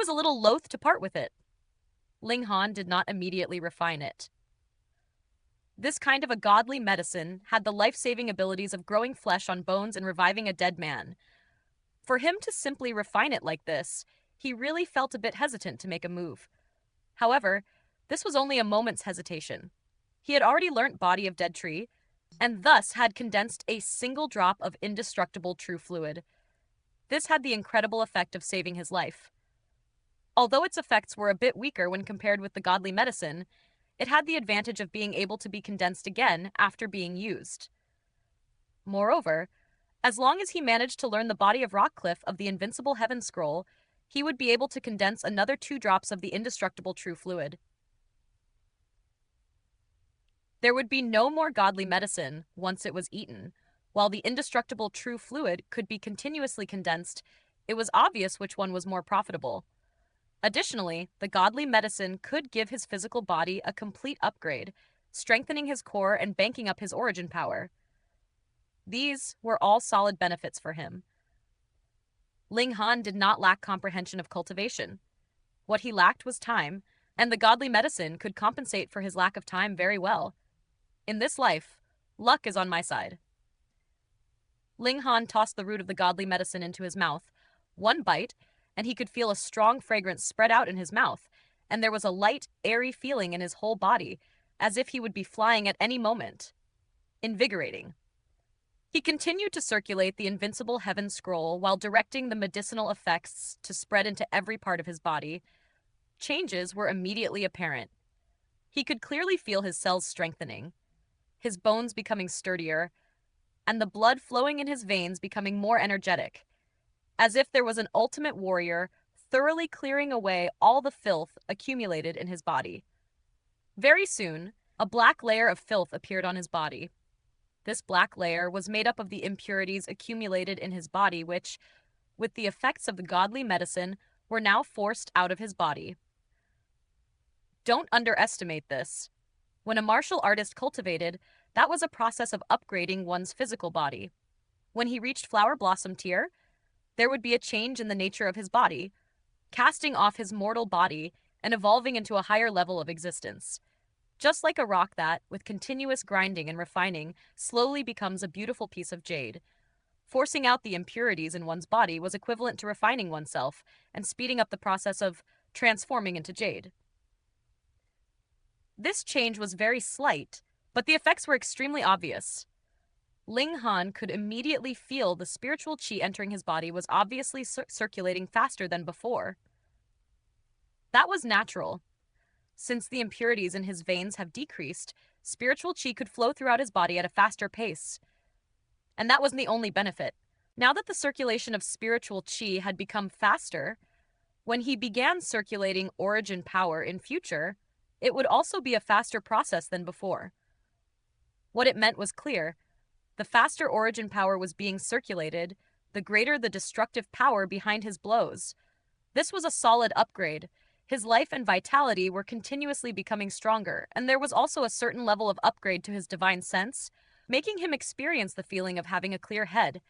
was a little loath to part with it. Ling Han did not immediately refine it. This kind of a godly medicine had the life-saving abilities of growing flesh on bones and reviving a dead man. For him to simply refine it like this, he really felt a bit hesitant to make a move. However, this was only a moment's hesitation. He had already learnt Body of Dead Tree, and thus had condensed a single drop of indestructible true fluid. This had the incredible effect of saving his life. Although its effects were a bit weaker when compared with the godly medicine, it had the advantage of being able to be condensed again after being used. Moreover, as long as he managed to learn the body of Rockcliffe of the Invincible Heaven Scroll, he would be able to condense another 2 drops of the indestructible true fluid. There would be no more godly medicine once it was eaten. While the indestructible true fluid could be continuously condensed, it was obvious which one was more profitable. Additionally, the godly medicine could give his physical body a complete upgrade, strengthening his core and banking up his origin power. These were all solid benefits for him. Ling Han did not lack comprehension of cultivation. What he lacked was time, and the godly medicine could compensate for his lack of time very well. In this life, luck is on my side. Ling Han tossed the root of the godly medicine into his mouth. One bite, and he could feel a strong fragrance spread out in his mouth, and there was a light, airy feeling in his whole body, as if he would be flying at any moment. Invigorating. He continued to circulate the Invincible Heaven Scroll while directing the medicinal effects to spread into every part of his body. Changes were immediately apparent. He could clearly feel his cells strengthening, his bones becoming sturdier, and the blood flowing in his veins becoming more energetic, as if there was an ultimate warrior thoroughly clearing away all the filth accumulated in his body. Very soon, a black layer of filth appeared on his body. This black layer was made up of the impurities accumulated in his body which, with the effects of the godly medicine, were now forced out of his body. Don't underestimate this. When a martial artist cultivated, that was a process of upgrading one's physical body. When he reached Flower Blossom tier, there would be a change in the nature of his body, casting off his mortal body and evolving into a higher level of existence. Just like a rock that, with continuous grinding and refining, slowly becomes a beautiful piece of jade. Forcing out the impurities in one's body was equivalent to refining oneself and speeding up the process of transforming into jade. This change was very slight, but the effects were extremely obvious. Ling Han could immediately feel the spiritual qi entering his body was obviously circulating faster than before. That was natural. Since the impurities in his veins have decreased, spiritual qi could flow throughout his body at a faster pace. And that wasn't the only benefit. Now that the circulation of spiritual qi had become faster, when he began circulating origin power in future, it would also be a faster process than before. What it meant was clear. The faster origin power was being circulated, the greater the destructive power behind his blows. This was a solid upgrade. His life and vitality were continuously becoming stronger, and there was also a certain level of upgrade to his divine sense, making him experience the feeling of having a clear head.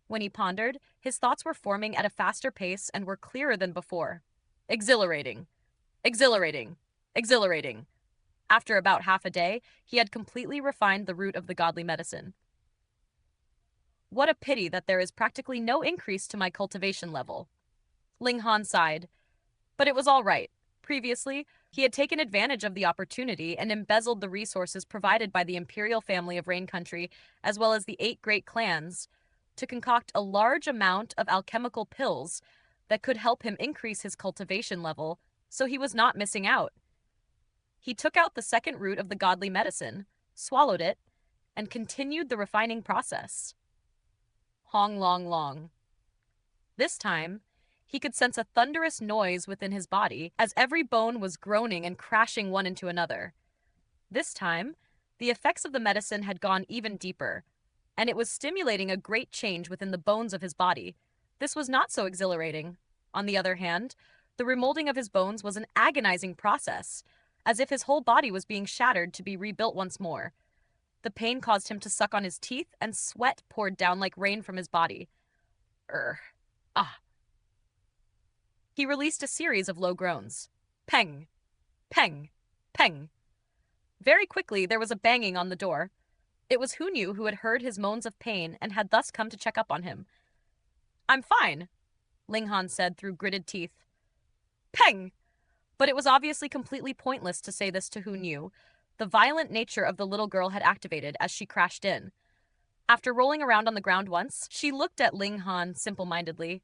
When he pondered, his thoughts were forming at a faster pace and were clearer than before. Exhilarating. Exhilarating. Exhilarating. After about half a day, he had completely refined the root of the godly medicine. What a pity that there is practically no increase to my cultivation level. Ling Han sighed. But it was all right. Previously, he had taken advantage of the opportunity and embezzled the resources provided by the imperial family of Rain Country, as well as the 8 great clans, to concoct a large amount of alchemical pills that could help him increase his cultivation level, so he was not missing out. He took out the second root of the godly medicine, swallowed it, and continued the refining process. Hong long long. This time, he could sense a thunderous noise within his body as every bone was groaning and crashing one into another. This time, the effects of the medicine had gone even deeper, and it was stimulating a great change within the bones of his body. This was not so exhilarating. On the other hand, the remolding of his bones was an agonizing process, as if his whole body was being shattered to be rebuilt once more. The pain caused him to suck on his teeth, and sweat poured down like rain from his body. Ah. He released a series of low groans. Peng, peng, peng. Very quickly, there was a banging on the door. It was Hunyu who had heard his moans of pain and had thus come to check up on him. "I'm fine," Linghan said through gritted teeth. Peng! But it was obviously completely pointless to say this to Hunyu. The violent nature of the little girl had activated as she crashed in. After rolling around on the ground once, she looked at Linghan simple-mindedly.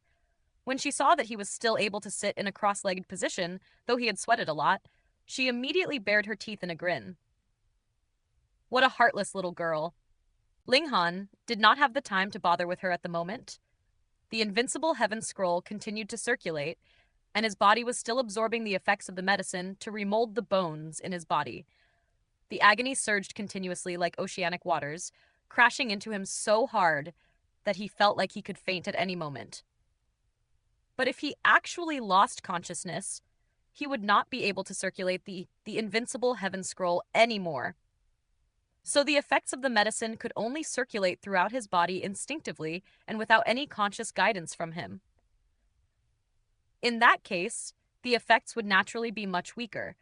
When she saw that he was still able to sit in a cross-legged position, though he had sweated a lot, she immediately bared her teeth in a grin. What a heartless little girl. Linghan did not have the time to bother with her at the moment. The invincible heaven scroll continued to circulate, and his body was still absorbing the effects of the medicine to remold the bones in his body. The agony surged continuously like oceanic waters, crashing into him so hard that he felt like he could faint at any moment. But if he actually lost consciousness, he would not be able to circulate the invincible heaven scroll anymore. So the effects of the medicine could only circulate throughout his body instinctively and without any conscious guidance from him. In that case, the effects would naturally be much weaker.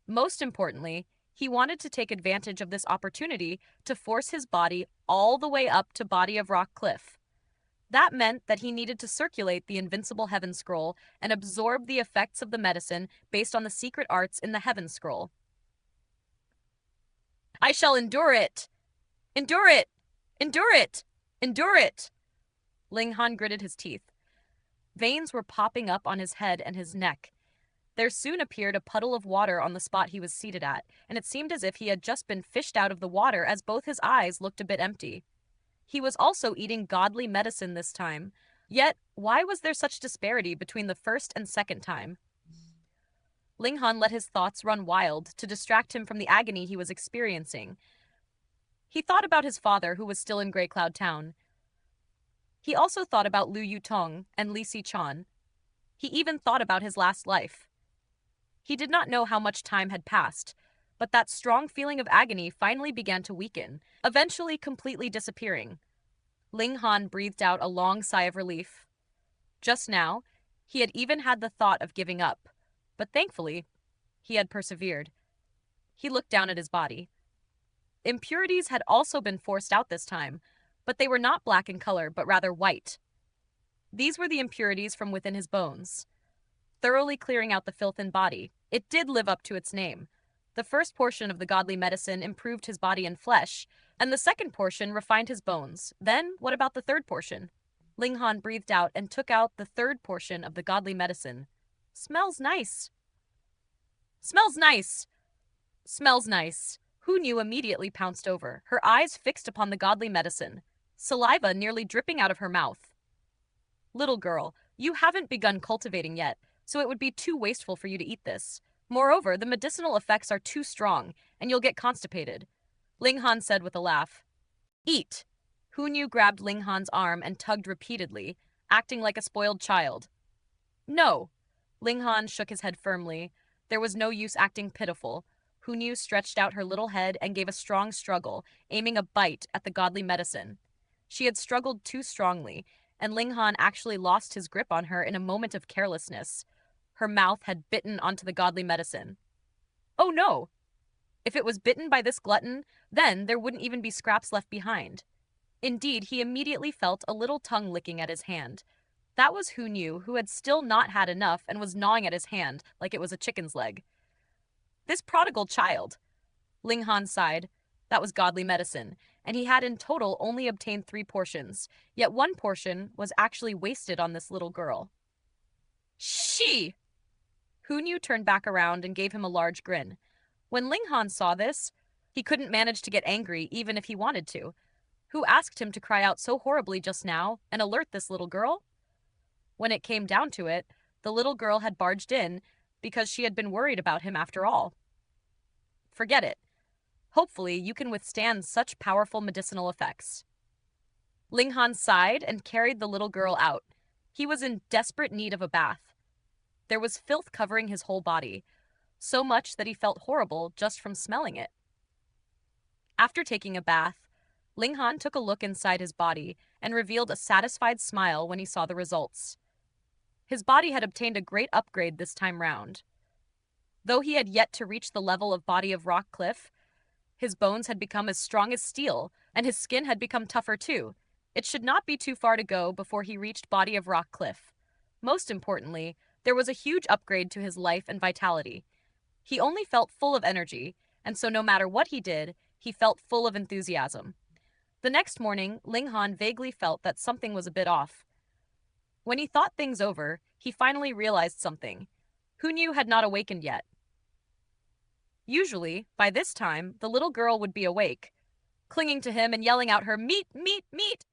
Most importantly, he wanted to take advantage of this opportunity to force his body all the way up to Body of Rock Cliff. That meant that he needed to circulate the invincible Heaven Scroll and absorb the effects of the medicine based on the secret arts in the Heaven Scroll. "I shall endure it! Endure it! Endure it! Endure it!" Linghan gritted his teeth. Veins were popping up on his head and his neck. There soon appeared a puddle of water on the spot he was seated at, and it seemed as if he had just been fished out of the water as both his eyes looked a bit empty. He was also eating godly medicine this time. Yet, why was there such disparity between the first and second time? Linghan let his thoughts run wild to distract him from the agony he was experiencing. He thought about his father, who was still in Grey Cloud Town. He also thought about Liu Yutong and Li Xichan. He even thought about his last life. He did not know how much time had passed, but that strong feeling of agony finally began to weaken, eventually completely disappearing. Linghan breathed out a long sigh of relief. Just now, he had even had the thought of giving up, but thankfully, he had persevered. He looked down at his body. Impurities had also been forced out this time, but they were not black in color, but rather white. These were the impurities from within his bones. Thoroughly clearing out the filth in body, it did live up to its name. The first portion of the godly medicine improved his body and flesh, and the second portion refined his bones. Then, what about the third portion? Linghan breathed out and took out the third portion of the godly medicine. "Smells nice." "Smells nice." "Smells nice." Hunyu immediately pounced over, her eyes fixed upon the godly medicine, saliva nearly dripping out of her mouth. "Little girl, you haven't begun cultivating yet, so it would be too wasteful for you to eat this. Moreover, the medicinal effects are too strong, and you'll get constipated," Linghan said with a laugh. "Eat." Hunyu grabbed Linghan's arm and tugged repeatedly, acting like a spoiled child. "No." Linghan shook his head firmly. There was no use acting pitiful. Hunyu stretched out her little head and gave a strong struggle, aiming a bite at the godly medicine. She had struggled too strongly, and Linghan actually lost his grip on her in a moment of carelessness. Her mouth had bitten onto the godly medicine. Oh no! If it was bitten by this glutton, then there wouldn't even be scraps left behind. Indeed, he immediately felt a little tongue licking at his hand. That was Hunyu, who had still not had enough and was gnawing at his hand like it was a chicken's leg. This prodigal child! Linghan sighed. That was godly medicine, and he had in total only obtained 3 portions, yet 1 portion was actually wasted on this little girl. She! Hunyu turned back around and gave him a large grin. When Linghan saw this, he couldn't manage to get angry even if he wanted to. Who asked him to cry out so horribly just now and alert this little girl? When it came down to it, the little girl had barged in because she had been worried about him after all. Forget it. Hopefully, you can withstand such powerful medicinal effects. Linghan sighed and carried the little girl out. He was in desperate need of a bath. There was filth covering his whole body, so much that he felt horrible just from smelling it. After taking a bath, Linghan took a look inside his body and revealed a satisfied smile when he saw the results. His body had obtained a great upgrade this time round. Though he had yet to reach the level of body of rock cliff, his bones had become as strong as steel, and his skin had become tougher too. It should not be too far to go before he reached body of rock cliff. Most importantly, there was a huge upgrade to his life and vitality. He only felt full of energy, and so no matter what he did, he felt full of enthusiasm. The next morning, Ling Han vaguely felt that something was a bit off. When he thought things over, he finally realized something. Hu Niu had not awakened yet. Usually, by this time, the little girl would be awake, clinging to him and yelling out her meat, meat, meat.